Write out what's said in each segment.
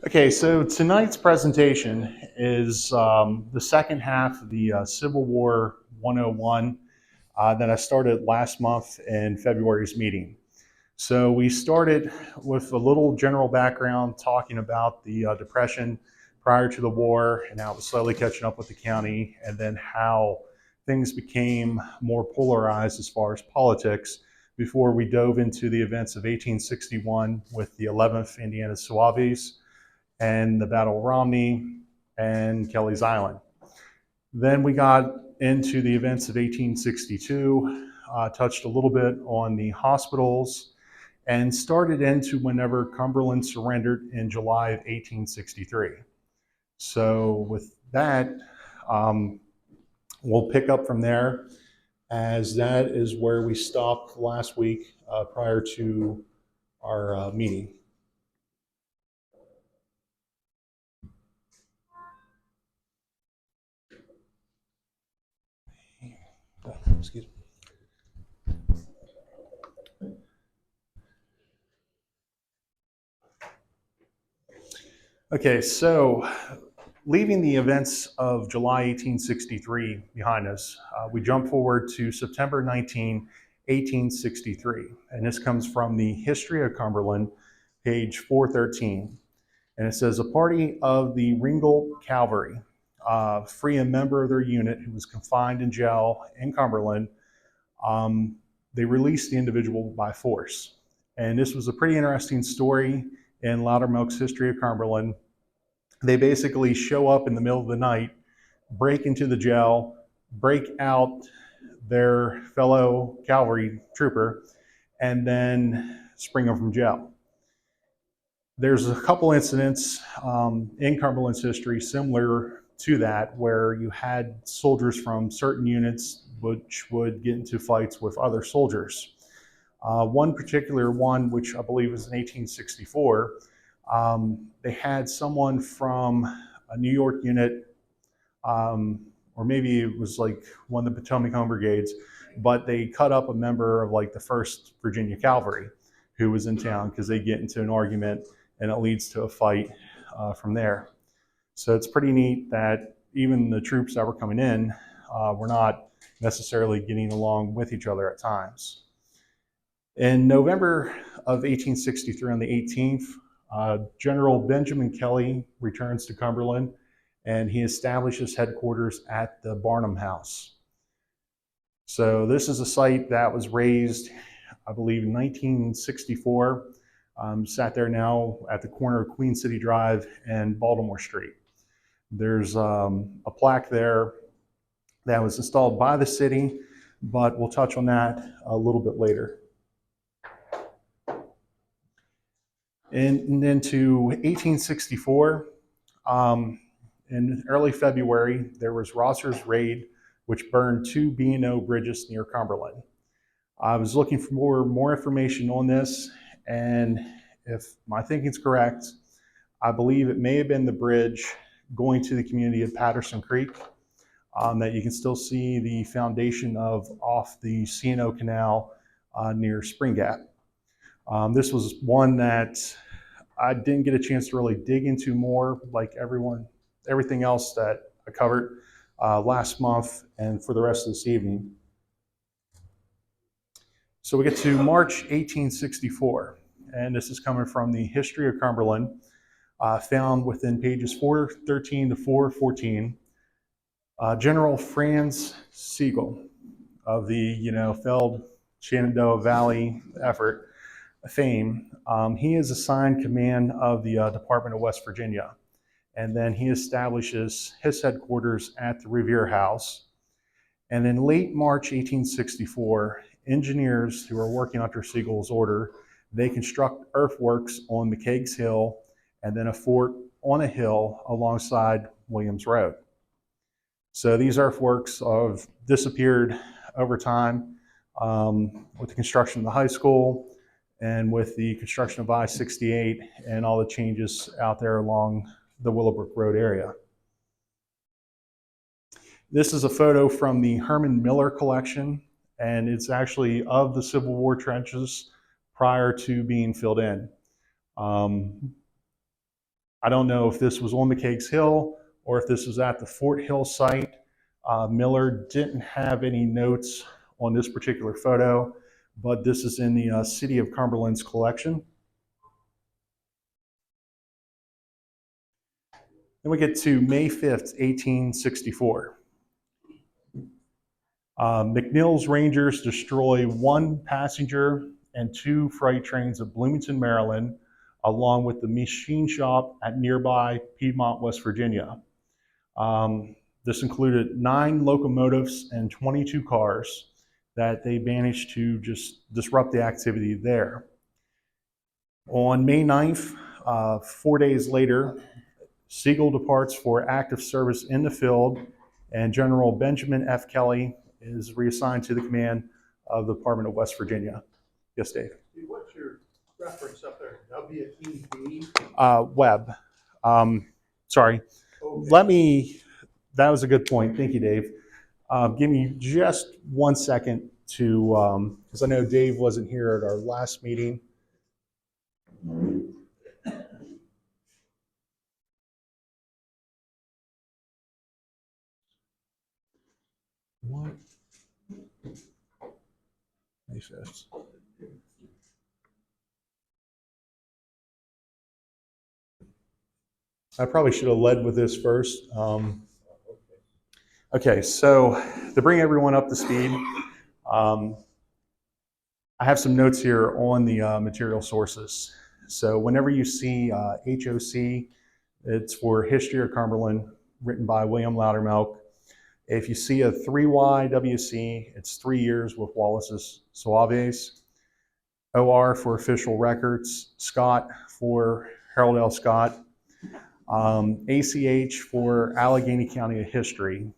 Okay, so tonight's presentation is the second half of the Civil War 101 that I started last month in February's meeting. So we started with a little general background talking about the Depression prior to the war and how it was slowly catching up with the county, and then how things became more polarized as far as politics before we dove into the events of 1861 with the 11th Indiana Suaves and the Battle of Romney and Kelly's Island. Then we got into the events of 1862, touched a little bit on the hospitals, and started into whenever Cumberland surrendered in July of 1863. So with that, um, we'll pick up from there, as that is where we stopped last week prior to our meeting. Excuse me. Okay, so leaving the events of July 1863 behind us, we jump forward to September 19, 1863. And this comes from the History of Cumberland, page 413. And it says, a party of the Ringgold Cavalry free a member of their unit who was confined in jail in Cumberland. They released the individual by force. And this was a pretty interesting story in Loudermilk's History of Cumberland. They basically show up in the middle of the night, break into the jail, break out their fellow cavalry trooper, and then spring them from jail. There's a couple incidents in Cumberland's history similar to that, where you had soldiers from certain units which would get into fights with other soldiers. One particular one, which I believe was in 1864, they had someone from a New York unit, or maybe it was like one of the Potomac Home Brigades, but they cut up a member of like the 1st Virginia Cavalry who was in town, because they get into an argument and it leads to a fight from there. So it's pretty neat that even the troops that were coming in were not necessarily getting along with each other at times. In November of 1863, on the 18th, General Benjamin Kelly returns to Cumberland, and he establishes headquarters at the Barnum House. So this is a site that was raised, I believe, in 1964. Sat there now at the corner of Queen City Drive and Baltimore Street. There's a plaque there that was installed by the city, but we'll touch on that a little bit later. And into 1864, in early February, there was Rosser's raid, which burned 2 B&O bridges near Cumberland. I was looking for more information on this, and if my thinking's correct, I believe it may have been the bridge going to the community of Patterson Creek, that you can still see the foundation of off the C&O Canal near Spring Gap. This was one that I didn't get a chance to really dig into more, like everything else that I covered last month and for the rest of this evening. So we get to March 1864, and this is coming from the History of Cumberland, found within pages 413 to 414. General Franz Sigel of the failed Shenandoah Valley effort fame, he is assigned command of the Department of West Virginia, and then he establishes his headquarters at the Revere House. And in late March 1864, engineers who are working under Sigel's order, they construct earthworks on McCaig's Hill and then a fort on a hill alongside Williams Road. So these earthworks have disappeared over time with the construction of the high school and with the construction of I-68 and all the changes out there along the Willowbrook Road area. This is a photo from the Herman Miller collection, and it's actually of the Civil War trenches prior to being filled in. I don't know if this was on McCaig's Hill or if this was at the Fort Hill site. Miller didn't have any notes on this particular photo, but this is in the City of Cumberland's collection. Then we get to May 5th, 1864. McNeill's Rangers destroy one passenger and two freight trains of Bloomington, Maryland, along with the machine shop at nearby Piedmont, West Virginia. This included 9 locomotives and 22 cars that they managed to just disrupt the activity there. On May 9th, 4 days later, Siegel departs for active service in the field, and General Benjamin F. Kelly is reassigned to the command of the Department of West Virginia. Yes, Dave? What's your reference up there? WEB? Webb. Sorry. Okay. That was a good point. Thank you, Dave. Give me just 1 second to, because I know Dave wasn't here at our last meeting. What? May 5th. I probably should have led with this first. Okay, so to bring everyone up to speed, I have some notes here on the material sources. So whenever you see HOC, it's for History of Cumberland, written by William Loudermilk. If you see a 3YWC, it's 3 years with Wallace's Suaves. OR for official records, Scott for Harold L. Scott, ACH for Allegany County of History.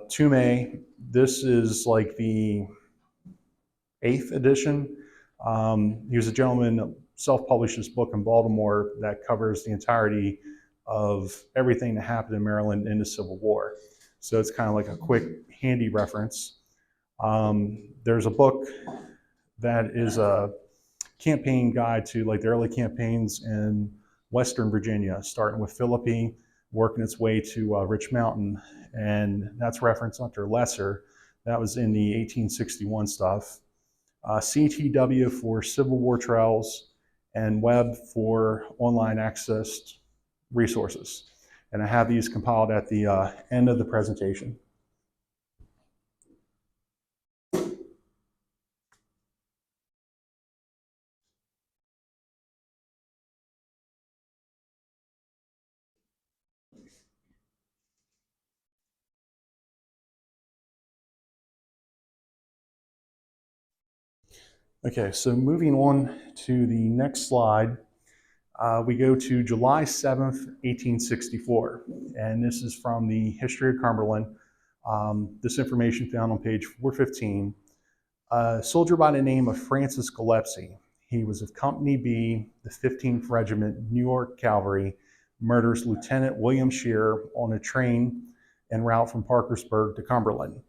Toomey, this is like the 8th edition. He was a gentleman that self-published this book in Baltimore that covers the entirety of everything that happened in Maryland in the Civil War. So it's kind of like a quick, handy reference. There's a book that is a campaign guide to like the early campaigns in Western Virginia, starting with Philippi, working its way to Rich Mountain, and that's referenced under Lesser. That was in the 1861 stuff. CTW for Civil War Trails, and Webb for online accessed resources. And I have these compiled at the end of the presentation. Okay, so moving on to the next slide, we go to July 7th, 1864, and this is from the History of Cumberland. This information found on page 415. A soldier by the name of Francis Gillespie, he was of Company B, the 15th Regiment, New York Cavalry, murders Lieutenant William Shearer on a train en route from Parkersburg to Cumberland.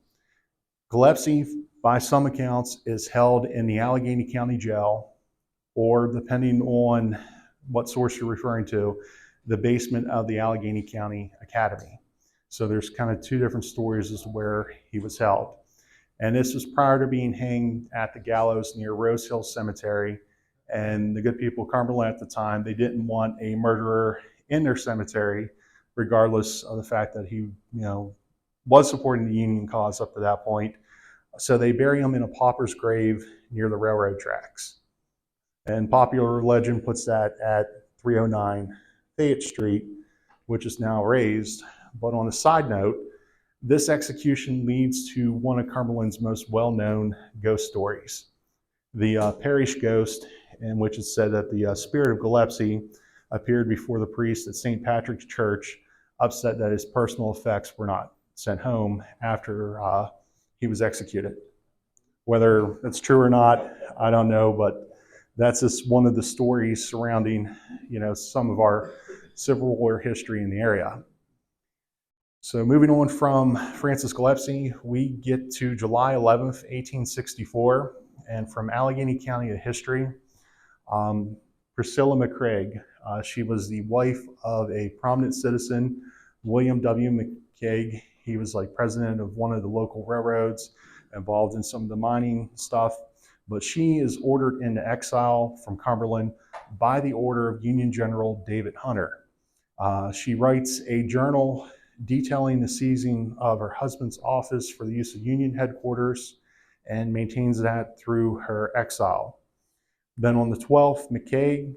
Gillespie, by some accounts, is held in the Allegany County Jail, or depending on what source you're referring to, the basement of the Allegany County Academy. So there's kind of 2 different stories as to where he was held. And this was prior to being hanged at the gallows near Rose Hill Cemetery. And the good people of Cumberland at the time, they didn't want a murderer in their cemetery, regardless of the fact that he, was supporting the Union cause up to that point. So they bury him in a pauper's grave near the railroad tracks. And popular legend puts that at 309 Fayette Street, which is now raised. But on a side note, this execution leads to one of Cumberland's most well-known ghost stories, the parish ghost, in which it's said that the spirit of Gillespie appeared before the priest at St. Patrick's Church, upset that his personal effects were not sent home after he was executed. Whether that's true or not, I don't know, but that's just one of the stories surrounding, some of our Civil War history in the area. So moving on from Francis Gillespie, we get to July 11th, 1864, and from Allegany County of History. Priscilla McCraig. She was the wife of a prominent citizen, William W. McCaig. He was like president of one of the local railroads, involved in some of the mining stuff. But she is ordered into exile from Cumberland by the order of Union General David Hunter. She writes a journal detailing the seizing of her husband's office for the use of Union headquarters and maintains that through her exile. Then on the 12th, McCaig,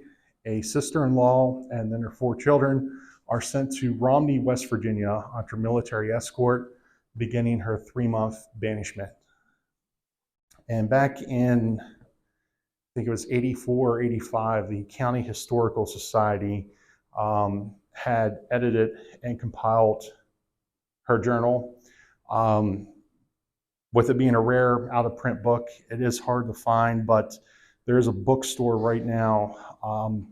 a sister-in-law, and then her 4 children are sent to Romney, West Virginia under military escort, beginning her 3-month banishment. And back in, I think it was 84 or 85, the County Historical Society had edited and compiled her journal. With it being a rare out-of-print book, it is hard to find, but there's a bookstore right now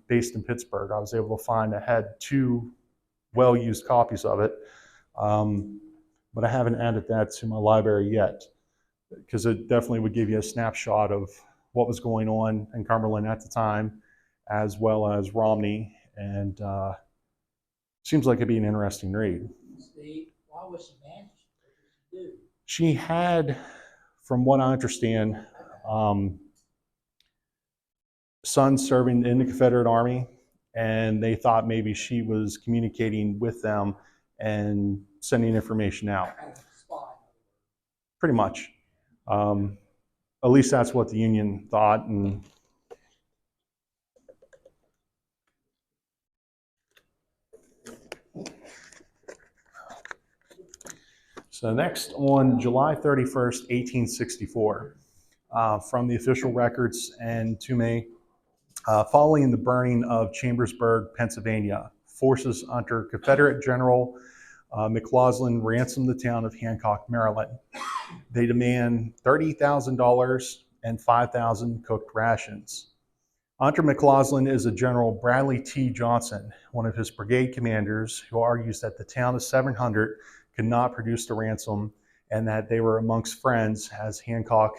based in Pittsburgh. I was able to find that had 2 well-used copies of it, but I haven't added that to my library yet, because it definitely would give you a snapshot of what was going on in Cumberland at the time, as well as Romney, and seems like it'd be an interesting read. Steve, why was she banished? What did she do? She had, from what I understand, sons serving in the Confederate Army, and they thought maybe she was communicating with them and sending information out. Kind of a spy. Pretty much. At least that's what the Union thought. And so next, on July 31st, 1864, from the official records and to me, following the burning of Chambersburg, Pennsylvania, forces under Confederate General McLaughlin ransomed the town of Hancock, Maryland. They demand $30,000 and 5,000 cooked rations. Under McLaughlin is a General Bradley T. Johnson, one of his brigade commanders, who argues that the town of 700 could not produce the ransom and that they were amongst friends, as Hancock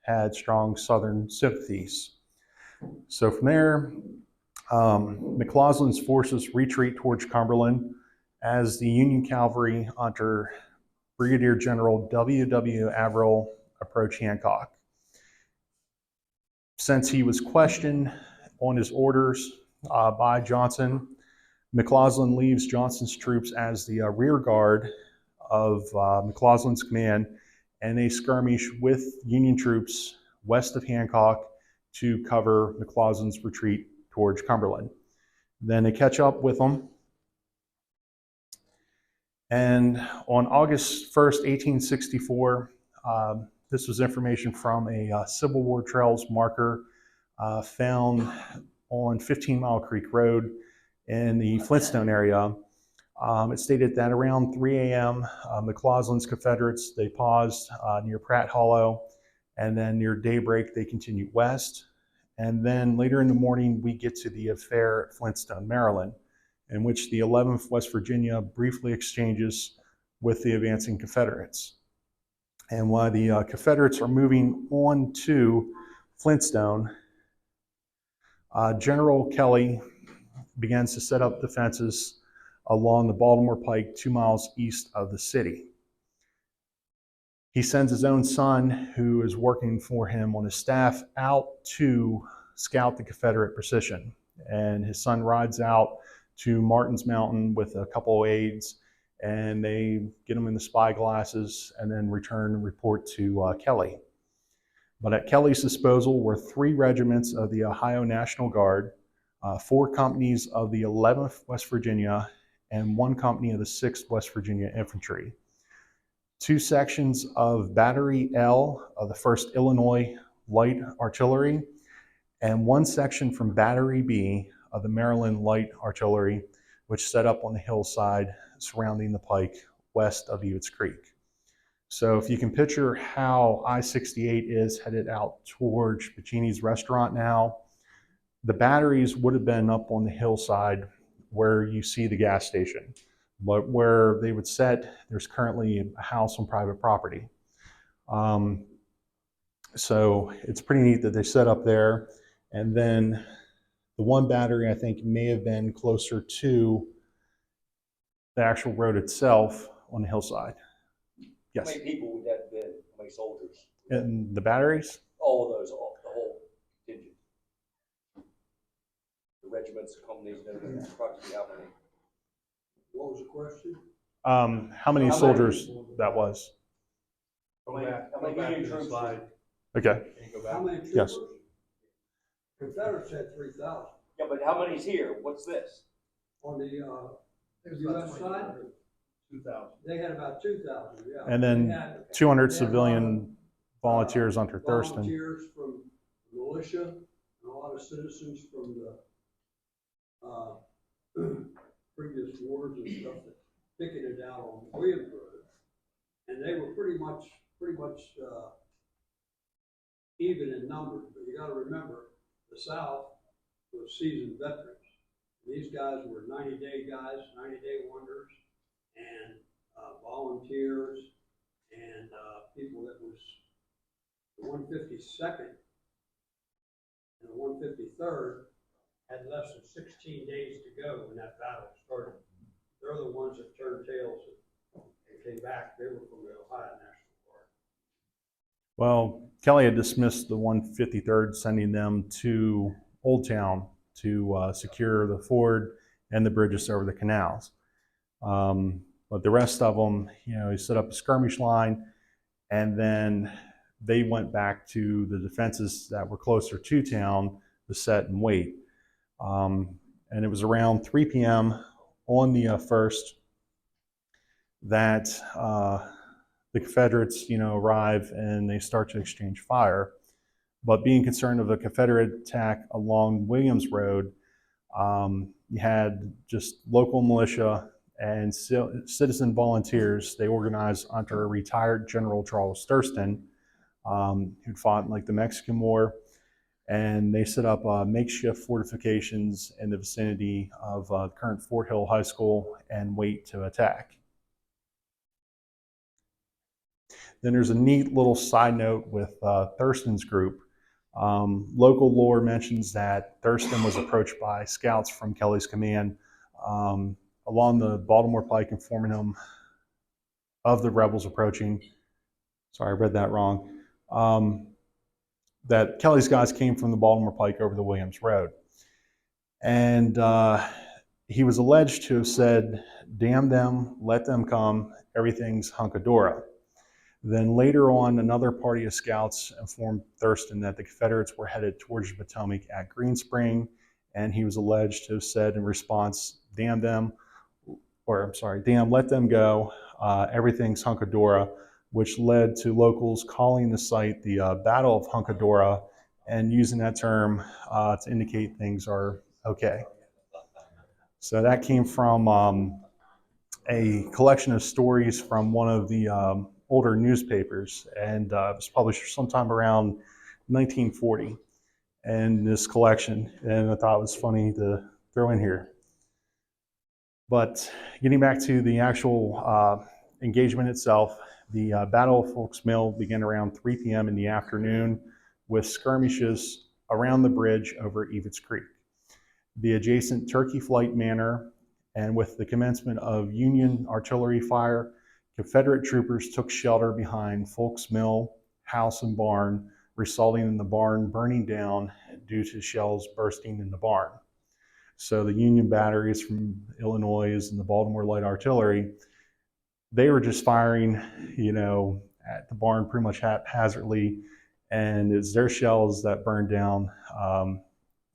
had strong Southern sympathies. So from there, McLaughlin's forces retreat towards Cumberland as the Union cavalry under Brigadier General W.W. Averill approach Hancock. Since he was questioned on his orders by Johnson, McLaughlin leaves Johnson's troops as the rear guard of McLaughlin's command, and they skirmish with Union troops west of Hancock to cover McLaughlin's retreat towards Cumberland. Then they catch up with them. And on August 1st, 1864, this was information from a Civil War Trails marker found on 15 Mile Creek Road in the Flintstone area. It stated that around 3 a.m., McLaughlin's Confederates, they paused near Pratt Hollow, and then near daybreak, they continued west. And then later in the morning, we get to the affair at Flintstone, Maryland, in which the 11th West Virginia briefly exchanges with the advancing Confederates. And while the Confederates are moving on to Flintstone, General Kelly begins to set up defenses along the Baltimore Pike 2 miles east of the city. He sends his own son, who is working for him on his staff, out to scout the Confederate position. And his son rides out to Martin's Mountain with a couple of aides, and they get him in the spy glasses and then return and report to Kelly. But at Kelly's disposal were 3 regiments of the Ohio National Guard, 4 companies of the 11th West Virginia, and 1 company of the 6th West Virginia Infantry, 2 sections of Battery L of the 1st Illinois Light Artillery, and 1 section from Battery B of the Maryland Light Artillery, which set up on the hillside surrounding the pike west of Evetts Creek. So if you can picture how I-68 is headed out towards Pacini's restaurant now, the batteries would have been up on the hillside where you see the gas station. But where they would set, there's currently a house on private property. So it's pretty neat that they set up there. And then The one battery I think may have been closer to the actual road itself on the hillside. How Yes. many people would that have been? How many soldiers? And the batteries? All of those, the whole contingent. The regiments, companies, and everything, approximately how many? What was the question? How many How soldiers that was? How many Go back Union to the troops? slide. Okay. Can you go How back? many troopers? Yes. Confederates had 3,000 Yeah, but how many's here? What's this? on the It was about US side. 2,000. They had about 2,000, yeah. And They then had 200 they had civilian volunteers under Thurston. volunteers from militia and a lot of citizens from the previous wars and stuff that picketed out on Williams Road. And they were pretty much even in numbers, but you gotta remember, the South was seasoned veterans. These guys were 90-day guys, 90-day wonders, and volunteers, and people that was the 152nd and the 153rd had less than 16 days to go when that battle started. They're the ones that turned tails and came back. They were from the Ohio National Guard. Well, Kelly had dismissed the 153rd, sending them to Old Town to secure the ford and the bridges over the canals. But the rest of them, he set up a skirmish line, and then they went back to the defenses that were closer to town to set and wait. And it was around 3 p.m. on the 1st that the Confederates, arrive and they start to exchange fire. But being concerned of a Confederate attack along Williams Road, you had just local militia and citizen volunteers. They organized under retired General Charles Thurston, who'd fought in like the Mexican War, and they set up makeshift fortifications in the vicinity of current Fort Hill High School and wait to attack. Then there's a neat little side note with Thurston's group. Local lore mentions that Thurston was approached by scouts from Kelly's command along the Baltimore Pike, informing him of the rebels approaching. Sorry, I read that wrong. That Kelly's guys came from the Baltimore Pike over the Williams Road. And he was alleged to have said, "Damn them, let them come, everything's hunkadora." Then later on, another party of scouts informed Thurston that the Confederates were headed towards the Potomac at Green Spring, and he was alleged to have said in response, "Damn them," or I'm sorry, "Damn, let them go, everything's hunkadora," which led to locals calling the site the Battle of Hunkadora and using that term to indicate things are okay. So that came from a collection of stories from one of the older newspapers, and it was published sometime around 1940 in this collection, and I thought it was funny to throw in here. But getting back to the actual engagement itself, the Battle of Folks Mill began around 3 p.m. in the afternoon with skirmishes around the bridge over Evetts Creek. The adjacent Turkey Flight Manor, and with the commencement of Union artillery fire, Confederate troopers took shelter behind Folks Mill, house, and barn, resulting in the barn burning down due to shells bursting in the barn. So the Union batteries from Illinois and the Baltimore Light Artillery, they were just firing, at the barn pretty much haphazardly, and it's their shells that burned down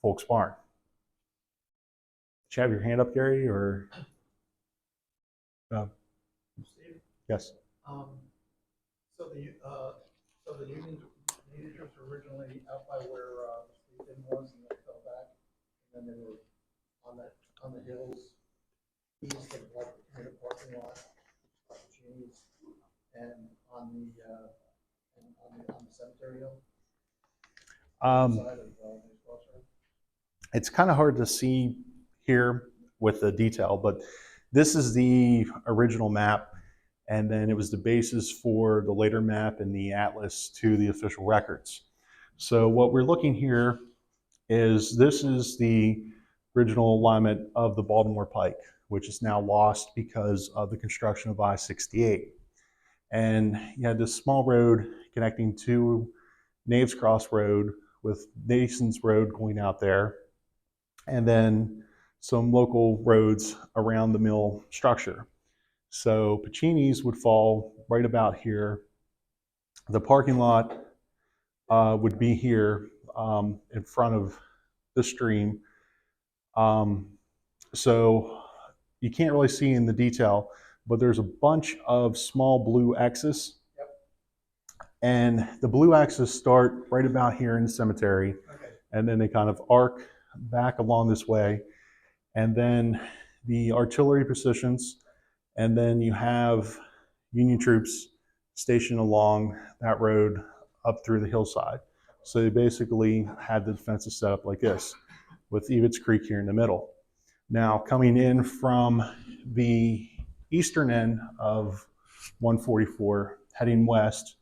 Folks' barn. Did you have your hand up, Gary, or? Steve? Yes. So the Union troops were originally out by where the state was, and they fell back, and then they were on the hills east of like the parking lot, Genie's, and on the cemetery hill. Side of crossroad. It's kind of hard to see here with the detail, but this is the original map, and then it was the basis for the later map and the atlas to the official records. So what we're looking here is this is the original alignment of the Baltimore Pike, which is now lost because of the construction of I-68. And you had this small road connecting to Knaves Cross Road with Mason's Road going out there, and then some local roads around the mill structure. So Pacini's would fall right about here. The parking lot would be here in front of the stream. So you can't really see in the detail, but there's a bunch of small blue X's. Yep. And the blue X's start right about here in the cemetery, Okay. and then they kind of arc back along this way. And then the artillery positions, and then you have Union troops stationed along that road up through the hillside. So they basically had the defenses set up like this, with Evans Creek here in the middle. Now, coming in from the eastern end of 144, heading west,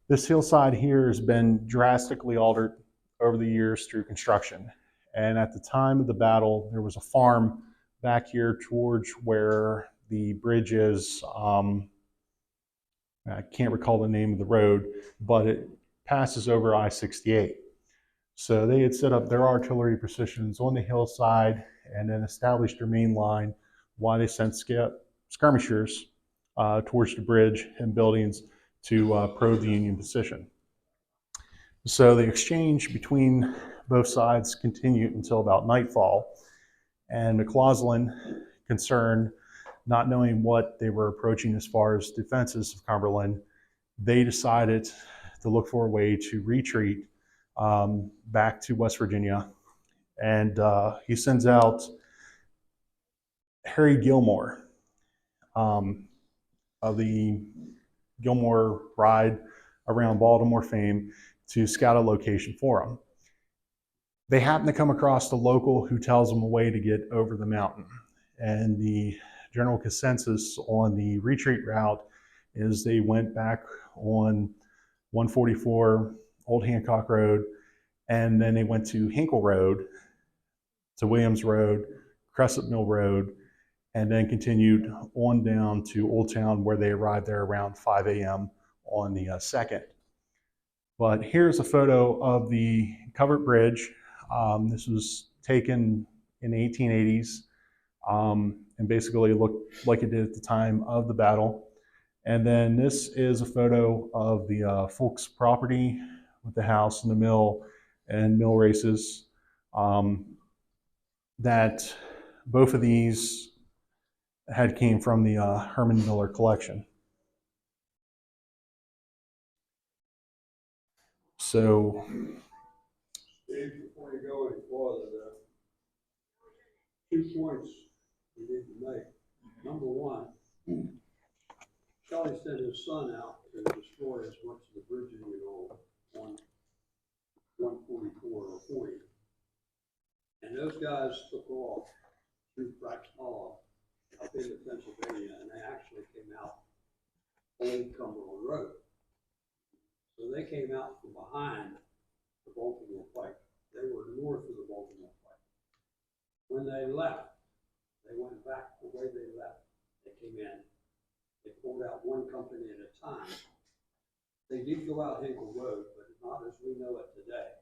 this hillside here has been drastically altered over the years through construction. And at the time of the battle, there was a farm back here towards where the bridge is. I can't recall the name of the road, but it passes over I-68. So they had set up their artillery positions on the hillside and then established their main line while they sent skirmishers towards the bridge and buildings to probe the Union position. So the exchange between both sides continued until about nightfall, and McCausland, concerned, not knowing what they were approaching as far as defenses of Cumberland, they decided to look for a way to retreat back to West Virginia. And he sends out Harry Gilmore of the Gilmore Ride around Baltimore fame to scout a location for him. They happen to come across the local who tells them a way to get over the mountain. And the general consensus on the retreat route is they went back on 144 Old Hancock Road, and then they went to Hinkle Road, to Williams Road, Crescent Mill Road, and then continued on down to Old Town, where they arrived there around 5 a.m. on the 2nd. But here's a photo of the covered bridge. This was taken in the 1880s and basically looked like it did at the time of the battle. And then this is a photo of the Fulks property with the house and the mill and mill races. That both of these came from the Herman Miller collection. So, Dave, before you go any further, 2 points we need to make. Number one, Kelly sent his son out to destroy as much of the bridging, on 144 or 40. And those guys took off through Brax Hollow up into Pennsylvania, and they actually came out Old Cumberland Road. So they came out from behind the Baltimore Pike. They were north of the Baltimore Pike. When they left, they went back the way they left. They came in. They pulled out one company at a time. They did go out Hinkle Road, but not as we know it today.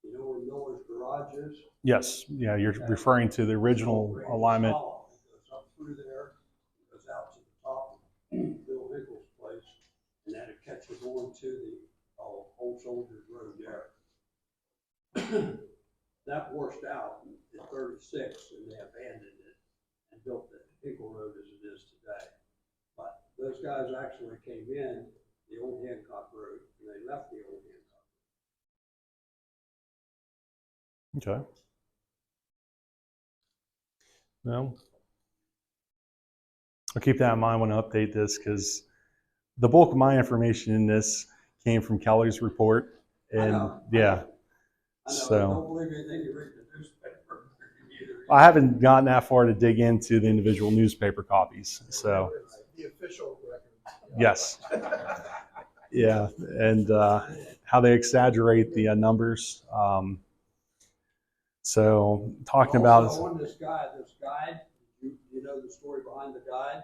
You know where Miller's Garage is? yes, yeah, you're referring to the original alignment. It goes up through there, goes out to the top of Bill Hinkle's place, and then it catches on to the Old Soldiers Road there. That washed out in 36, and they abandoned it and built the Hinkle Road as it is today. But those guys actually came in the Old Hancock Road, and they left the Old Hancock. Okay. Well, I'll keep that in mind when I update this, because the bulk of my information in this came from Kelly's report. And I know. yeah, I know, so don't believe anything you read in the newspaper either. I haven't gotten that far to dig into the individual newspaper copies. So The official record. yes, yeah, and how they exaggerate the numbers. So talking Also, about, on this guide, you know the story behind the guide?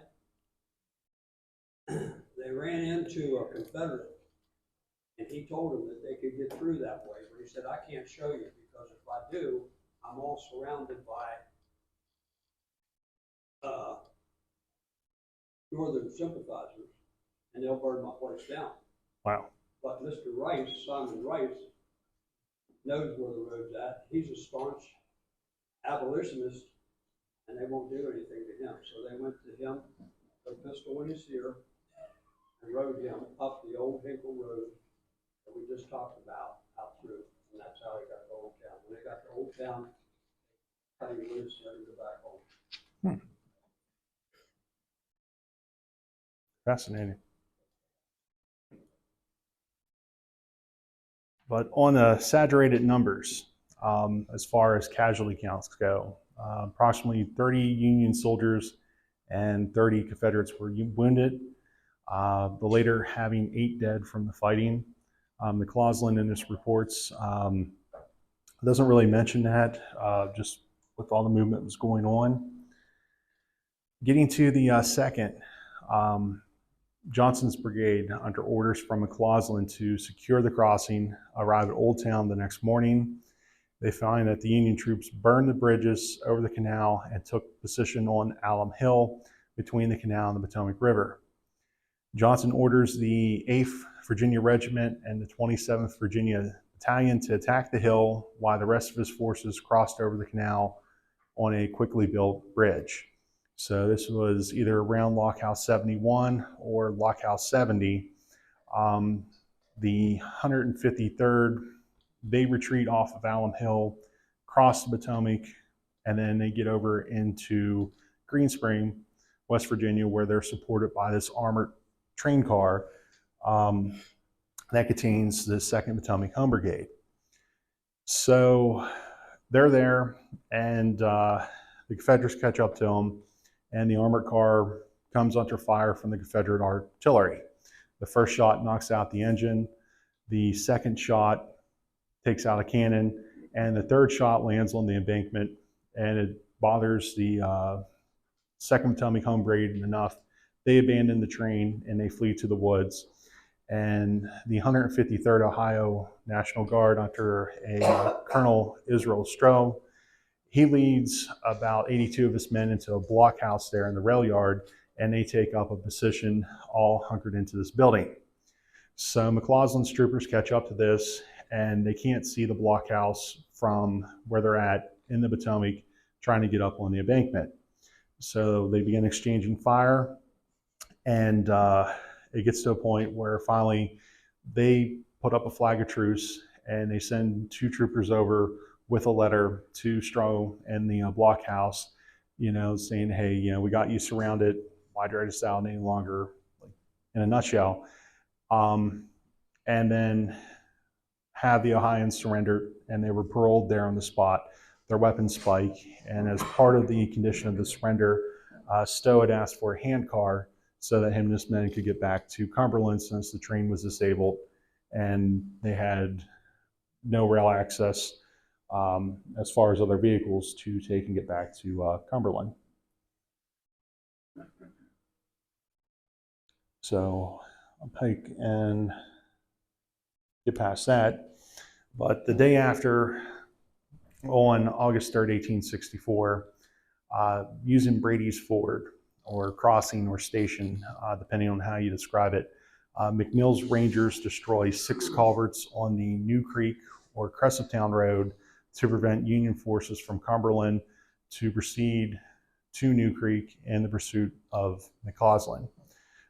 They ran into a Confederate, and he told them that they could get through that way, but he said, I can't show you, because if I do, I'm all surrounded by Northern sympathizers, and they'll burn my place down. wow, But Mr. Rice, Simon Rice, knows where the road's at. He's a staunch abolitionist, and they won't do anything to him. So they went to him, put a pistol in his ear, and rode him up the old Hinkle Road that we just talked about out through. And that's how he got to Old Town. When they got to Old Town, cut him loose and let him go back home. fascinating. But on saturated numbers, as far as casualty counts go, approximately 30 Union soldiers and 30 Confederates were wounded, the later having 8 dead from the fighting. McLaughlin in his reports doesn't really mention that, just with all the movement that was going on. Getting to the second, Johnson's brigade, under orders from McLaughlin to secure the crossing, arrived at Old Town the next morning. They find that the Union troops burned the bridges over the canal and took position on Alum Hill between the canal and the Potomac River. Johnson orders the 8th Virginia Regiment and the 27th Virginia Battalion to attack the hill while the rest of his forces crossed over the canal on a quickly built bridge. So this was either around Lockhouse 71 or Lockhouse 70. The 153rd, they retreat off of Alum Hill, cross the Potomac, and then they get over into Green Spring, West Virginia, where they're supported by this armored train car that contains the 2nd Potomac Home Brigade. So they're there, and the Confederates catch up to them, and the armored car comes under fire from the Confederate artillery. The first shot knocks out the engine, the second shot takes out a cannon, and the third shot lands on the embankment, and it bothers the 2nd Potomac Home Brigade enough. They abandon the train and they flee to the woods. And the 153rd Ohio National Guard, under a Colonel Israel Stroh, he leads about 82 of his men into a blockhouse there in the rail yard, and they take up a position all hunkered into this building. So McLaughlin's troopers catch up to this, and they can't see the blockhouse from where they're at in the Potomac, trying to get up on the embankment. So they begin exchanging fire, and it gets to a point where finally they put up a flag of truce, and they send 2 troopers over with a letter to Stroh and the blockhouse, saying, hey, we got you surrounded. Why drag us out any longer? Like, in a nutshell. And then have the Ohioans surrender, and they were paroled there on the spot. Their weapons spike, and as part of the condition of the surrender, Stowe had asked for a handcar so that him and his men could get back to Cumberland, since the train was disabled and they had no rail access as far as other vehicles to take and get back to Cumberland. So I'll take and get past that. But the day after, on August 3rd, 1864, using Brady's Ford, or crossing, or station, depending on how you describe it, McNeill's Rangers destroy 6 culverts on the New Creek or Cresaptown Road to prevent Union forces from Cumberland to proceed to New Creek in the pursuit of McLaughlin.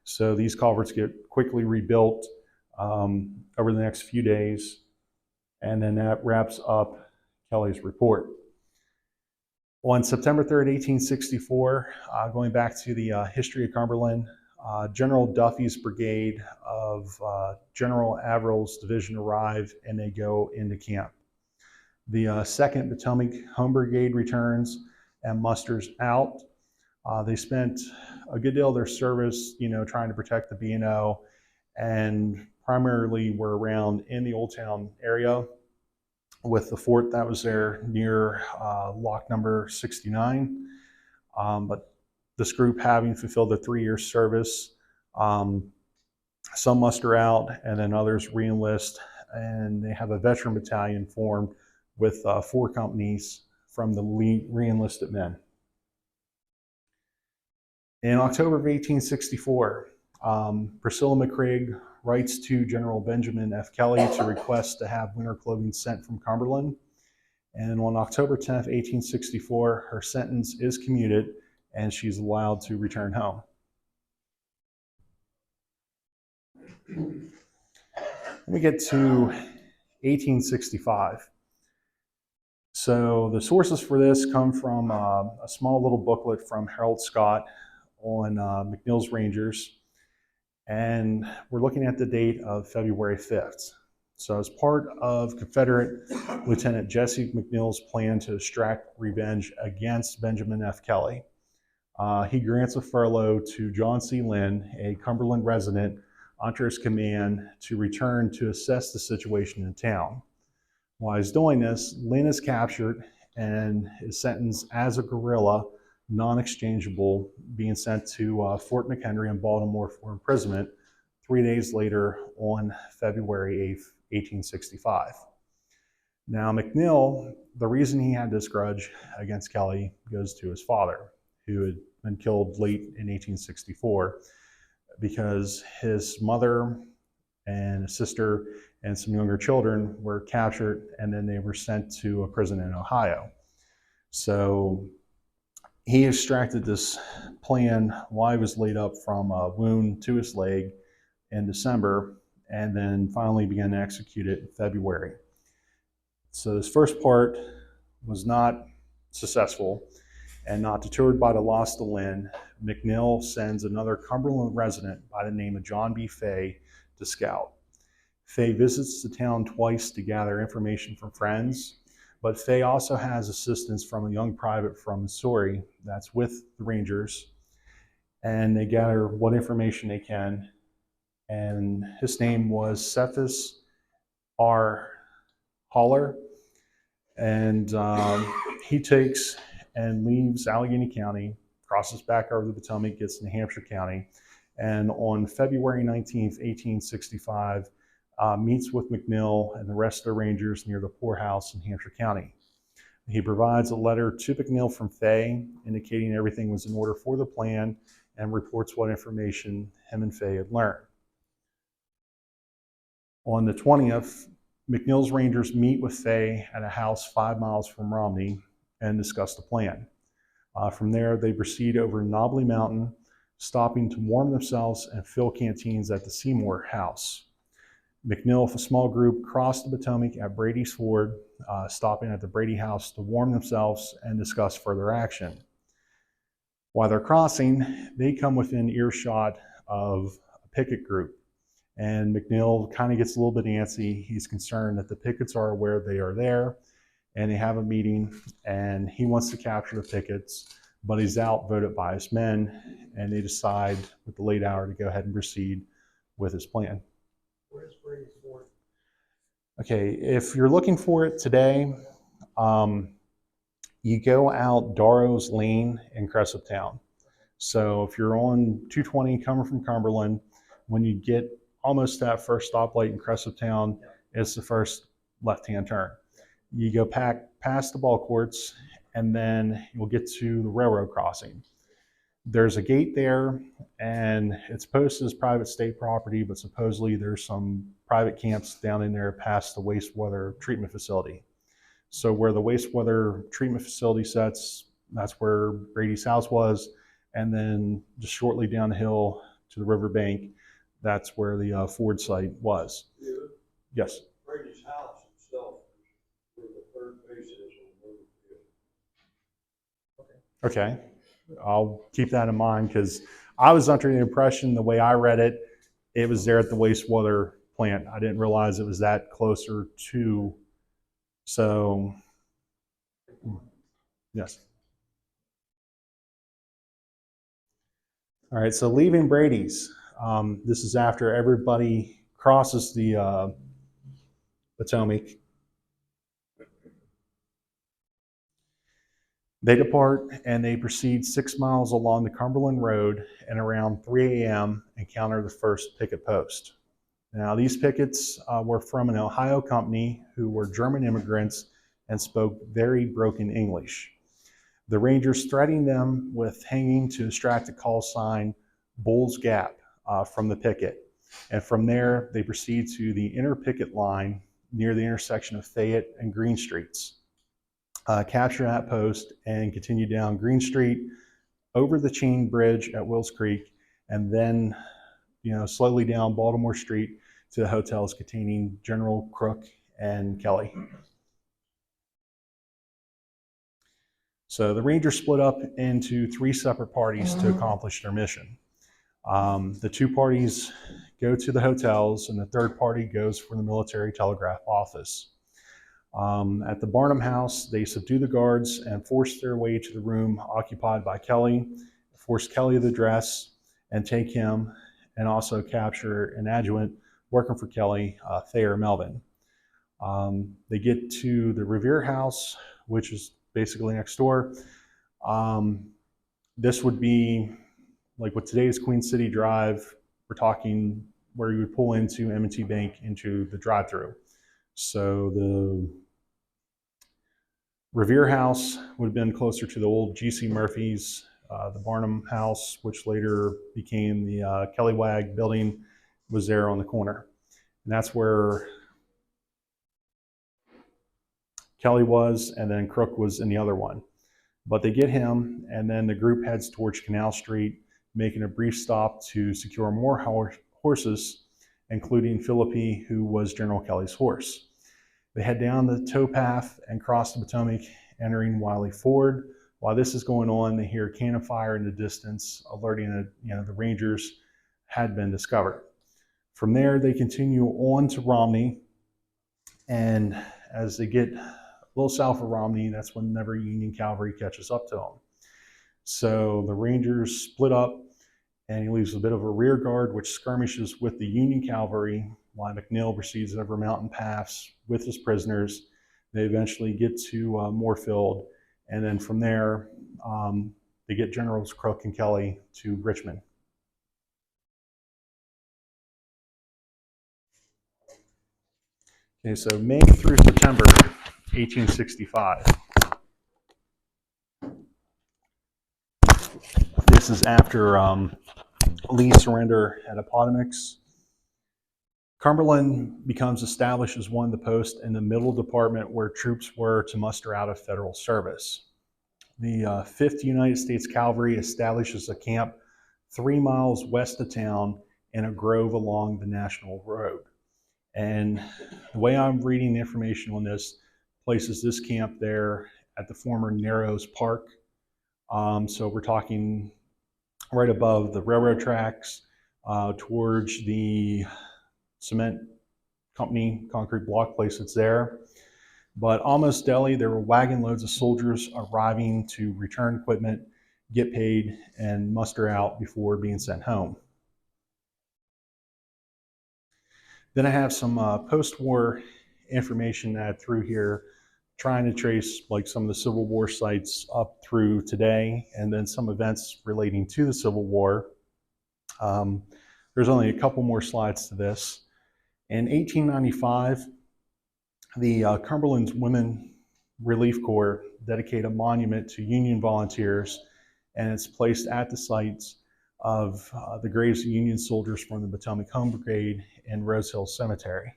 So these culverts get quickly rebuilt over the next few days, and then that wraps up Kelly's report. On September 3rd, 1864, going back to the history of Cumberland, General Duffy's brigade of General Averill's division arrive, and they go into camp. The 2nd Potomac Home Brigade returns and musters out. They spent a good deal of their service, trying to protect the B&O, and primarily were around in the Old Town area. with the fort that was there near lock number 69. But this group, having fulfilled their 3-year service, some muster out and then others re-enlist, and they have a veteran battalion formed with 4 companies from the re-enlisted men. In October of 1864, Priscilla McCraig writes to General Benjamin F. Kelly to request to have winter clothing sent from Cumberland. And on October 10th, 1864, her sentence is commuted and she's allowed to return home. Let me get to 1865. So the sources for this come from a small little booklet from Harold Scott on McNeill's Rangers. And we're looking at the date of February 5th. So as part of Confederate Lieutenant Jesse McNeill's plan to extract revenge against Benjamin F. Kelly, he grants a furlough to John C. Lynn, a Cumberland resident, under his command to return to assess the situation in town. While he's doing this, Lynn is captured and is sentenced as a guerrilla, non-exchangeable, being sent to Fort McHenry in Baltimore for imprisonment 3 days later on February 8th, 1865. Now McNeill, the reason he had this grudge against Kelly goes to his father, who had been killed late in 1864, because his mother and his sister and some younger children were captured and then they were sent to a prison in Ohio. So he extracted this plan while he was laid up from a wound to his leg in December, and then finally began to execute it in February. So this first part was not successful, and not deterred by the loss to Lynn, McNeill sends another Cumberland resident by the name of John B. Fay to scout. Fay visits the town twice to gather information from friends, but Fay also has assistance from a young private from Missouri that's with the Rangers, and they gather what information they can. And his name was Cephas R. Haller, and he takes and leaves Allegany County, crosses back over the Potomac, gets to New Hampshire County, and on February 19th, 1865, meets with McNeill and the rest of the Rangers near the poorhouse in Hampshire County. He provides a letter to McNeill from Fay indicating everything was in order for the plan and reports what information him and Fay had learned. On the 20th, McNeill's Rangers meet with Fay at a house 5 miles from Romney and discuss the plan. From there, they proceed over Knobley Mountain, stopping to warm themselves and fill canteens at the Seymour House. McNeill, with a small group, crossed the Potomac at Brady's Ford, stopping at the Brady House to warm themselves and discuss further action. While they're crossing, they come within earshot of a picket group, and McNeill kind of gets a little bit antsy. He's concerned that the pickets are aware they are there, and they have a meeting, and he wants to capture the pickets, but he's outvoted by his men, and they decide with the late hour to go ahead and proceed with his plan. Where's Brady's Ford? Okay, if you're looking for it today, you go out Darrow's Lane in Cresaptown. So if you're on 220 coming from Cumberland, when you get almost to that first stoplight in Cresaptown, it's the first left-hand turn. You go past the ball courts, and then you'll get to the railroad crossing. There's a gate there, and it's posted as private state property, but supposedly there's some private camps down in there past the wastewater treatment facility. So where the wastewater treatment facility sets, that's where Brady's house was, and then just shortly down the hill to the riverbank, that's where the Ford site was. Yeah, Yes. Brady's house itself is where the third base is on the field. Okay. I'll keep that in mind, because I was under the impression, the way I read it, it was there at the wastewater plant. I didn't realize it was that closer to. So, yes. All right, so leaving Brady's. This is after everybody crosses the Potomac. They depart and they proceed 6 miles along the Cumberland Road, and around 3 a.m. encounter the first picket post. Now, these pickets were from an Ohio company who were German immigrants and spoke very broken English. The Rangers threatened them with hanging to distract a call sign, Bull's Gap, from the picket. And from there, they proceed to the inner picket line near the intersection of Fayette and Green Streets. Capture that post and continue down Green Street, over the chain bridge at Wills Creek, and then slowly down Baltimore Street to the hotels containing General Crook and Kelly. So the Rangers split up into 3 separate parties to accomplish their mission. The 2 parties go to the hotels, and the 3rd party goes for the military telegraph office. At the Barnum House, they subdue the guards and force their way to the room occupied by Kelly, force Kelly to dress and take him, and also capture an adjutant working for Kelly, Thayer Melvin. They get to the Revere House, which is basically next door. This would be like what today's Queen City Drive. We're talking where you would pull into M&T Bank into the drive-through. So the Revere House would have been closer to the old G.C. Murphy's. The Barnum House, which later became the Kelly Wag building, was there on the corner. And that's where Kelly was, and then Crook was in the other one. But they get him, and then the group heads towards Canal Street, making a brief stop to secure more horses, including Philippi, who was General Kelly's horse. They head down the towpath and cross the Potomac, entering Wiley Ford. While this is going on, they hear cannon fire in the distance, alerting that the Rangers had been discovered. From there, they continue on to Romney, and as they get a little south of Romney, that's whenever Union cavalry catches up to them. So the Rangers split up, and he leaves a bit of a rear guard, which skirmishes with the Union cavalry, while McNeil proceeds over mountain paths with his prisoners. They eventually get to Moorfield, and then from there, they get Generals Crook and Kelly to Richmond. Okay, so May through September 1865. This is after Lee's surrender at Appomattox. Cumberland becomes established as one of the posts in the middle department where troops were to muster out of federal service. The 5th United States Cavalry establishes a camp 3 miles west of town in a grove along the National Road. And the way I'm reading the information on this places this camp there at the former Narrows Park. So we're talking right above the railroad tracks, towards the cement company concrete block place that's there. But almost daily, there were wagon loads of soldiers arriving to return equipment, get paid, and muster out before being sent home. Then I have some post-war information that I threw here, trying to trace like some of the Civil War sites up through today, and then some events relating to the Civil War. There's only a couple more slides to this. In 1895, the Cumberland's Women Relief Corps dedicated a monument to Union volunteers, and it's placed at the sites of the graves of Union soldiers from the Potomac Home Brigade in Rose Hill Cemetery.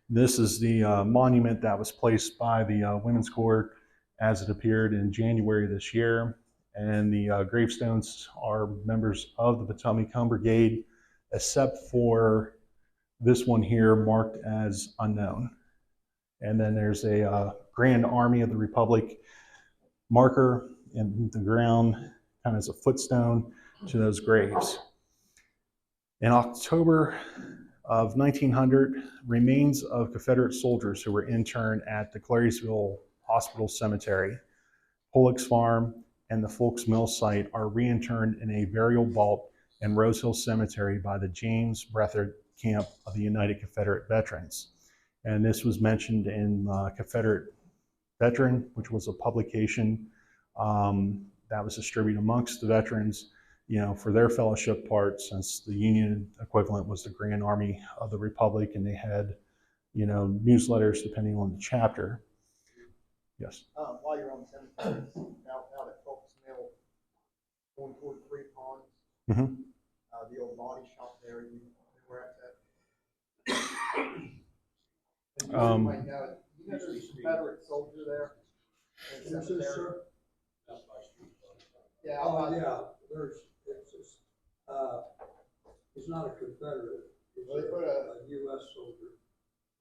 This is the monument that was placed by the Women's Corps as it appeared in January this year. And the gravestones are members of the Potomac Home Brigade, except for this one here marked as unknown. And then there's a Grand Army of the Republic marker in the ground, kind of as a footstone to those graves. In October of 1900, remains of Confederate soldiers who were interned at the Claryville Hospital Cemetery, Pollock's Farm, and the Folks Mill site are reinterred in a burial vault in Rose Hill Cemetery by the James Breathitt Camp of the United Confederate Veterans. And this was mentioned in Confederate Veteran, which was a publication that was distributed amongst the veterans, for their fellowship part, since the Union equivalent was the Grand Army of the Republic, and they had, newsletters depending on the chapter. Yes. While you're on cemeteries, out at Folks Mill, going toward Three Ponds, Mm-hmm. The old body shop there, you know where that's at? And you might know, you know there's a Confederate soldier there? in the Who's this, cemetery? sir? Yeah, Oh, yeah, he's not a Confederate, he's Well, they put a US soldier.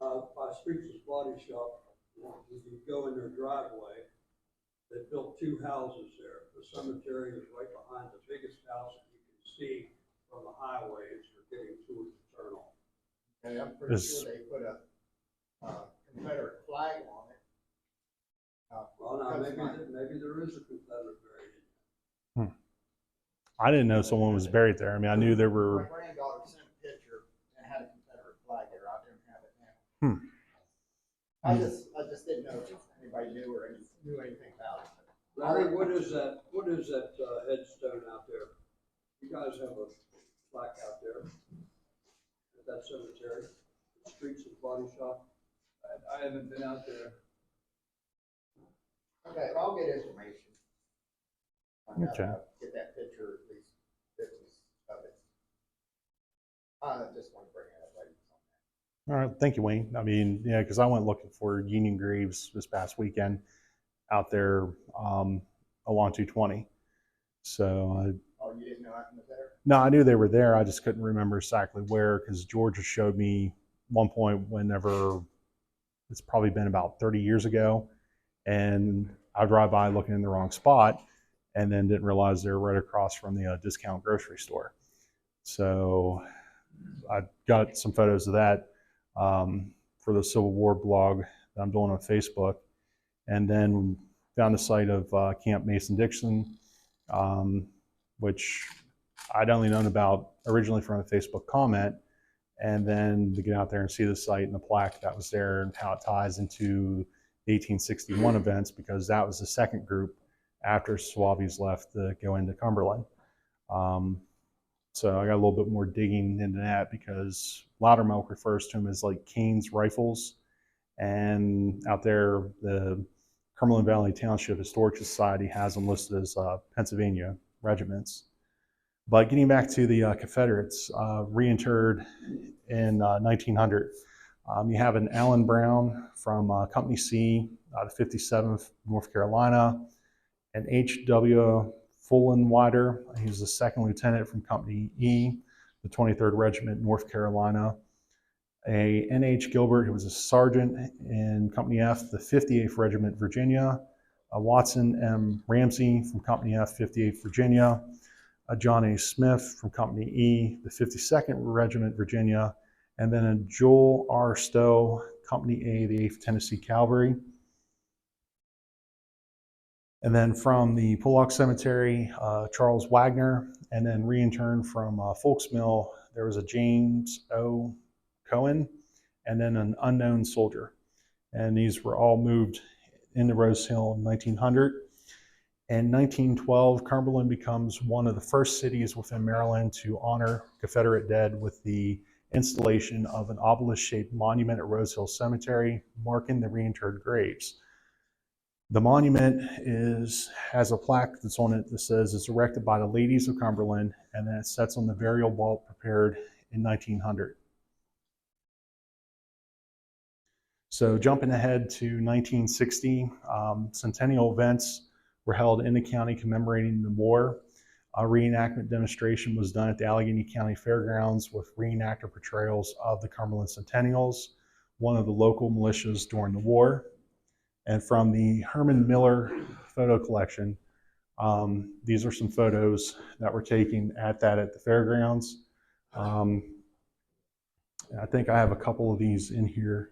By Streets' Body Shop, if you go in their driveway, they built two houses there. The cemetery is right behind the biggest house that you can see from the highway as you're getting towards Eternal. And I'm pretty sure they put a Confederate flag on it. Well, now, maybe there is a Confederate buried in there. I didn't know someone was buried there. I mean, I knew there My were. granddaughter sent a picture and had a Confederate flag there. I didn't have it now. I just didn't know if anybody knew or knew anything about it. Larry, what is that headstone out there? You guys have a plaque out there at that cemetery, Streets and Body Shop. I haven't been out there. Okay, I'll get information. Okay. Get that picture at least, of it. I just want to bring it up. All right, thank you, Wayne. I mean, yeah, because I went looking for Union graves this past weekend out there along 220. So, Oh, you didn't know I was there? no, I knew they were there. I just couldn't remember exactly where, because Georgia showed me one point whenever, it's probably been about 30 years ago, and I drive by looking in the wrong spot, and then didn't realize they were right across from the discount grocery store. So I got some photos of that for the Civil War blog that I'm doing on Facebook, and then found the site of Camp Mason-Dixon, which I'd only known about originally from a Facebook comment, and then to get out there and see the site and the plaque that was there and how it ties into the 1861 events, because that was the second group after Suaves left to go into Cumberland. So I got a little bit more digging into that, because Loudermilk refers to them as like Kane's Rifles. And out there, the Cumberland Valley Township Historic Society has them listed as Pennsylvania regiments. But getting back to the Confederates, reinterred in 1900, you have an Allen Brown from Company C out of 57th, North Carolina, an H.W. Fullenwider, he was the second lieutenant from Company E, the 23rd Regiment, North Carolina. A N.H. Gilbert, who was a sergeant in Company F, the 58th Regiment, Virginia. A Watson M. Ramsey from Company F, 58th Virginia. A John A. Smith from Company E, the 52nd Regiment, Virginia. And then a Joel R. Stowe, Company A, the 8th Tennessee Cavalry. And then from the Pullock Cemetery, Charles Wagner. And then reinterned from Folks Mill, there was a James O. Cohen, and then an unknown soldier. And these were all moved into Rose Hill in 1900. In 1912, Cumberland becomes one of the first cities within Maryland to honor Confederate dead with the installation of an obelisk-shaped monument at Rose Hill Cemetery, marking the reinterred graves. The monument has a plaque that's on it that says it's erected by the ladies of Cumberland, and then it sets on the burial vault prepared in 1900. So jumping ahead to 1960, centennial events were held in the county commemorating the war. A reenactment demonstration was done at the Allegheny County Fairgrounds with reenactor portrayals of the Cumberland Centennials, one of the local militias during the war. And from the Herman Miller photo collection, these are some photos that were taken at the fairgrounds. I think I have a couple of these in here.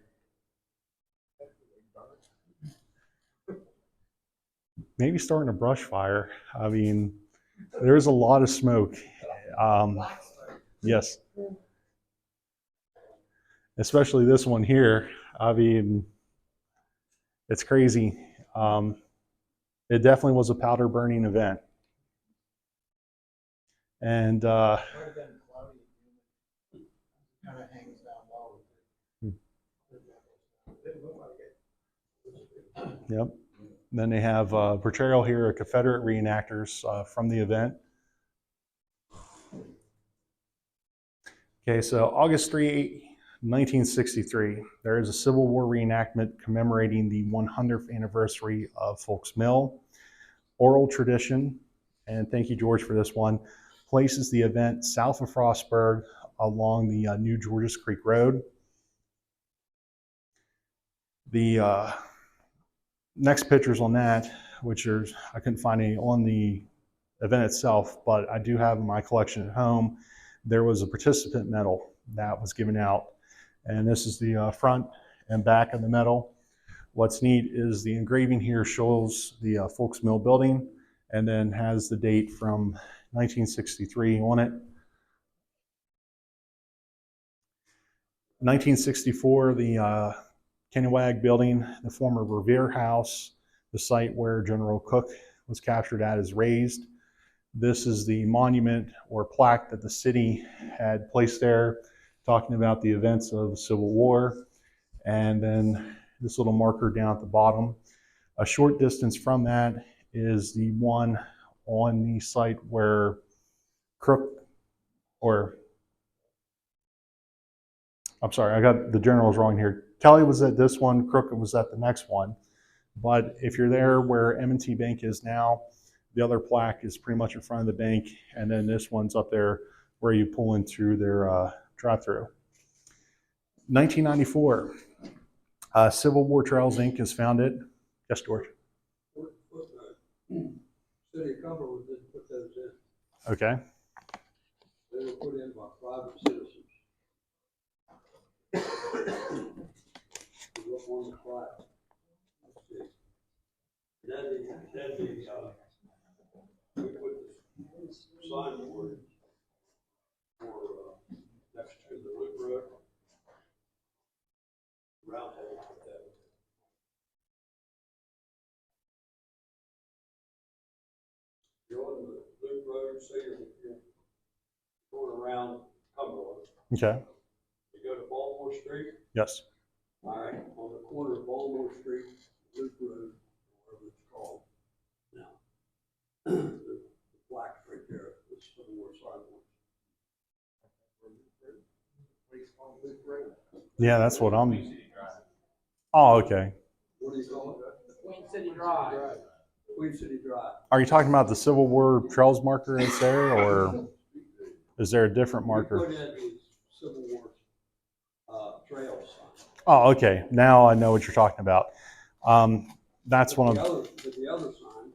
Maybe starting a brush fire. I mean, there's a lot of smoke. Yes. Especially this one here. I mean, it's crazy. It definitely was a powder burning event. And Might have been cloudy, kind of hangs down low. Didn't look like it. yep. Then they have a portrayal here of Confederate reenactors from the event. Okay, so August 3, 1963, there is a Civil War reenactment commemorating the 100th anniversary of Folks Mill. Oral tradition, and thank you, George, for this one, places the event south of Frostburg along the New Georges Creek Road. The next pictures on that, which are, I couldn't find any on the event itself, but I do have in my collection at home, there was a participant medal that was given out. And this is the front and back of the medal. What's neat is the engraving here shows the Folks Mill building and then has the date from 1963 on it. 1964, the Kennewick building, the former Revere House, the site where General Cook was captured at, is razed. This is the monument or plaque that the city had placed there, talking about the events of the Civil War. And then this little marker down at the bottom. A short distance from that is the one on the site where Crook, or I'm sorry, I got the generals wrong here. Kelly was at this one, Crook was at the next one. But if you're there where M&T Bank is now, the other plaque is pretty much in front of the bank, and then this one's up there where you pull in through their drive-through. 1994, Civil War Trails Inc. is founded. Yes, George. City of Cumberland didn't put those in. Okay. They were put in by private citizens. Look on the plaque. Let's see. That'd be, we put the signboard for, next to the Loop Road. Roundtable put that. You're on the Loop Road, so you're going around Cumberland. Okay. You go to Baltimore Street. Yes. All right, on the corner of Baltimore Street, Loop Road, whatever it's called now. The plaque right there, the Civil War sidewalk. Yeah, that's what I'm. Oh, okay. What do you call it? Queen City Drive. Queen City Drive. Are you talking about the Civil War Trails marker that's there, or is there a different We marker? put in the Civil War trail sign. Oh, okay. Now I know what you're talking about. That's one of. But the other sign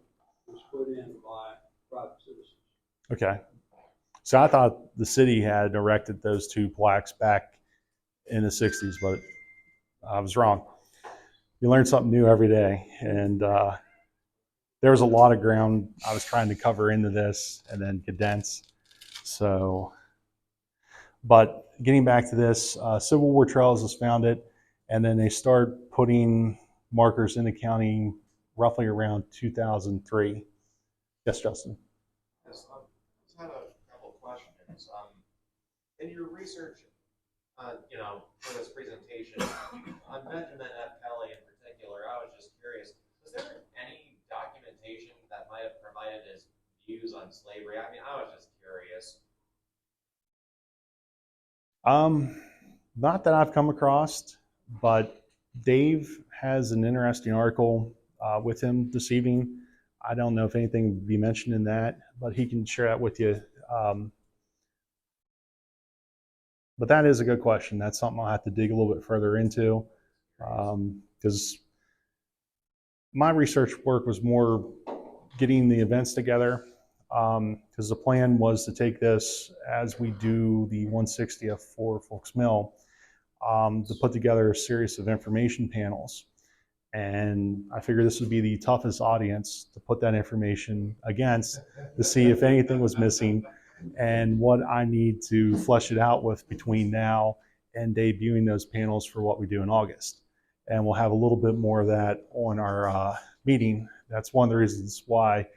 was put in by private citizens. Okay. So I thought the city had erected those two plaques back in the 60s, but I was wrong. You learn something new every day. And there was a lot of ground I was trying to cover into this and then condense. So, but getting back to this, Civil War Trails is founded, and then they start putting markers in the county roughly around 2003. Yes, Justin. Yes, I just had a couple of questions. In your research, for this presentation, on Benjamin F. Kelly in particular, I was just curious, was there any documentation that might have provided his views on slavery? I mean, I was just curious. Not that I've come across, but Dave has an interesting article with him this evening. I don't know if anything would be mentioned in that, but he can share that with you. But that is a good question. That's something I'll have to dig a little bit further into, because my research work was more getting the events together, because the plan was to take this as we do the 160th for Folks Mill, to put together a series of information panels. And I figured this would be the toughest audience to put that information against to see if anything was missing and what I need to flesh it out with between now and debuting those panels for what we do in August. and we'll have a little bit more of that on our meeting. That's one of the reasons why,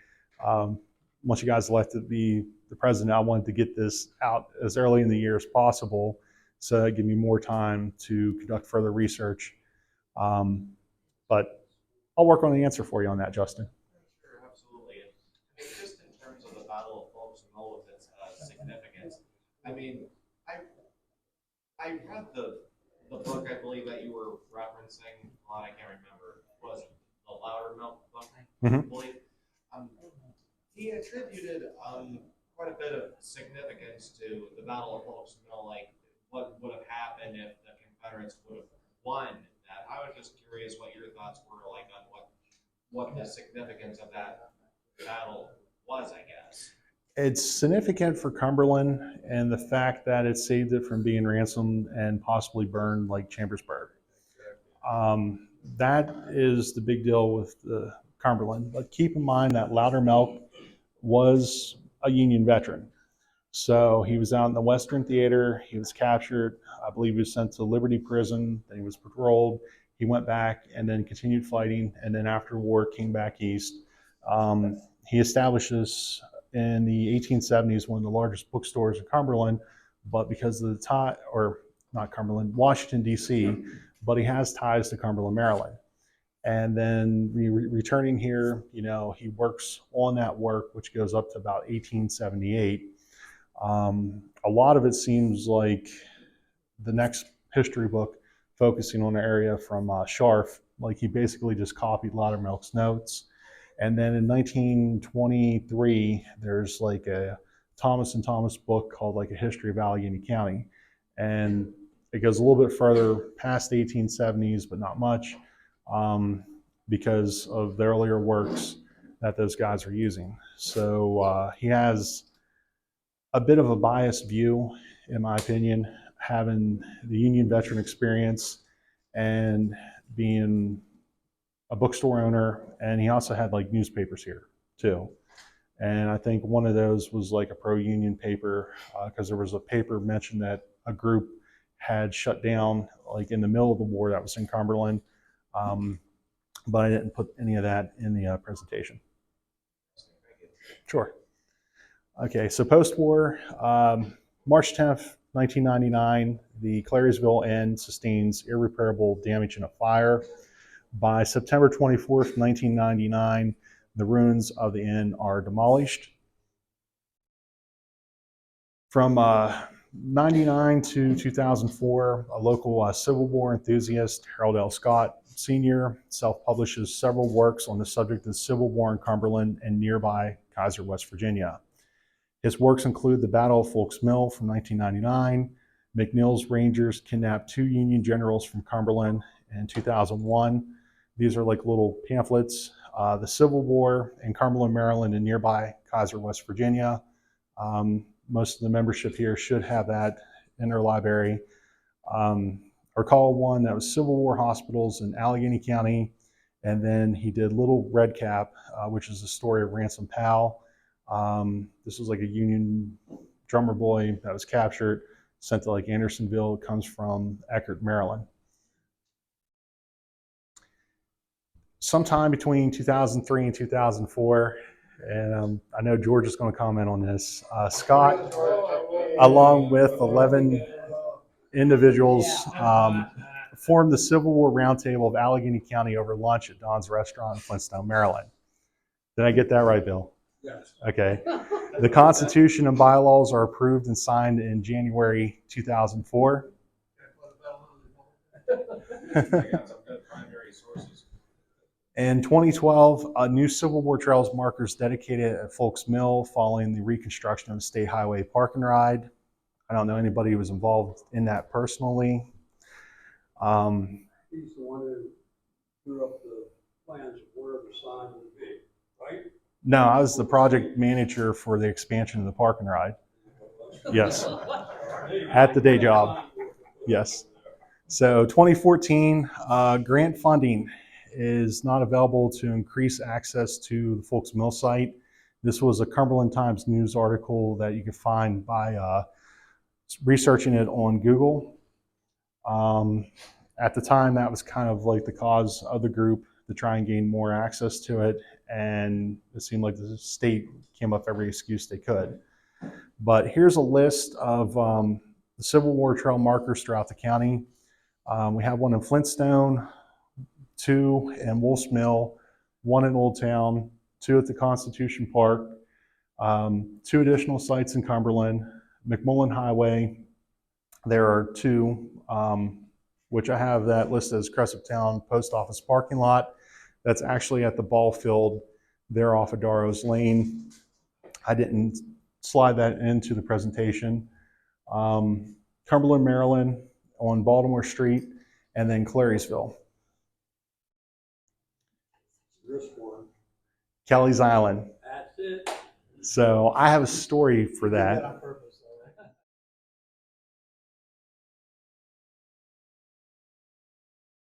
once you guys elected me the president, I wanted to get this out as early in the year as possible, so that give me more time to conduct further research. But I'll work on the answer for you on that, Justin. Sure, absolutely. And, I mean, just in terms of the Battle of Folks Mill with its significance, I mean, I read the book, I believe, that you were referencing. Well, I can't remember. Was it the Loudermilk book? I believe. He attributed quite a bit of significance to the Battle of Folks Mill, like what would have happened if the Confederates would have won that. I was just curious what your thoughts were, like on what the significance of that battle was, I guess. It's significant for Cumberland and the fact that it saved it from being ransomed and possibly burned like Chambersburg. That is the big deal with the Cumberland. But keep in mind that Loudermilk was a Union veteran. So he was out in the Western Theater. He was captured. I believe he was sent to Liberty Prison. Then he was paroled. He went back and then continued fighting. And then after war, came back east. He establishes in the 1870s one of the largest bookstores in Cumberland, but because of the tie, or not Cumberland, Washington, D.C., but he has ties to Cumberland, Maryland. And then returning here, he works on that work, which goes up to about 1878. A lot of it seems like the next history book focusing on the area from Scharf, like he basically just copied Loudermilk's notes. And then in 1923, there's like a Thomas and Thomas book called like A History of Allegheny County. And it goes a little bit further past the 1870s, but not much, because of the earlier works that those guys are using. So he has a bit of a biased view, in my opinion, having the Union veteran experience and being a bookstore owner, and he also had like newspapers here too. And I think one of those was like a pro-union paper, because there was a paper mentioned that a group had shut down like in the middle of the war that was in Cumberland, but I didn't put any of that in the presentation. Sure. Okay, so post-war, March 10th, 1999, the Claryville Inn sustains irreparable damage in a fire. By September 24th, 1999, the ruins of the inn are demolished. From 99 to 2004, a local Civil War enthusiast, Harold L. Scott Sr., self-publishes several works on the subject of the Civil War in Cumberland and nearby Kaiser, West Virginia. His works include The Battle of Folks Mill from 1999, McNeill's Rangers kidnapped 2 Union generals from Cumberland in 2001. These are like little pamphlets. The Civil War in Cumberland, Maryland, and nearby Kaiser, West Virginia. Most of the membership here should have that in their library. Recall one that was Civil War hospitals in Allegany County, and then he did Little Red Cap, which is the story of Ransom Powell. This was like a Union drummer boy that was captured, sent to like Andersonville. It comes from Eckerd, Maryland. Sometime between 2003 and 2004, and I know George is going to comment on this, Scott, along with 11 individuals, formed the Civil War Roundtable of Allegany County over lunch at Don's Restaurant in Flintstone, Maryland. Did I get that right, Bill? Yes. Okay. The Constitution and bylaws are approved and signed in January 2004. I got some good primary sources. In 2012, a new Civil War Trails markers dedicated at Folks Mill following the reconstruction of the State Highway Park and Ride. I don't know anybody who was involved in that personally. He's the one who drew up the plans of where the sign would be, right? No, I was the project manager for the expansion of the Park and Ride. Yes, at the day job. Yes. So 2014, grant funding is not available to increase access to the Folks Mill site. This was a Cumberland Times News article that you can find by researching it on Google. At the time, that was kind of like the cause of the group to try and gain more access to it. And it seemed like the state came up with every excuse they could. But here's a list of the Civil War trail markers throughout the county. We have one in Flintstone, 2 in Wolf's Mill, 1 in Old Town, 2 at the Constitution Park, 2 additional sites in Cumberland, McMullen Highway. There are 2, which I have that listed as Crescent Town Post Office parking lot. That's actually at the ball field there off of Darrow's Lane. I didn't slide that into the presentation. Cumberland, Maryland on Baltimore Street, and then Clary'sville. This one, Kelly's Island. that's it. So I have a story for You did that. on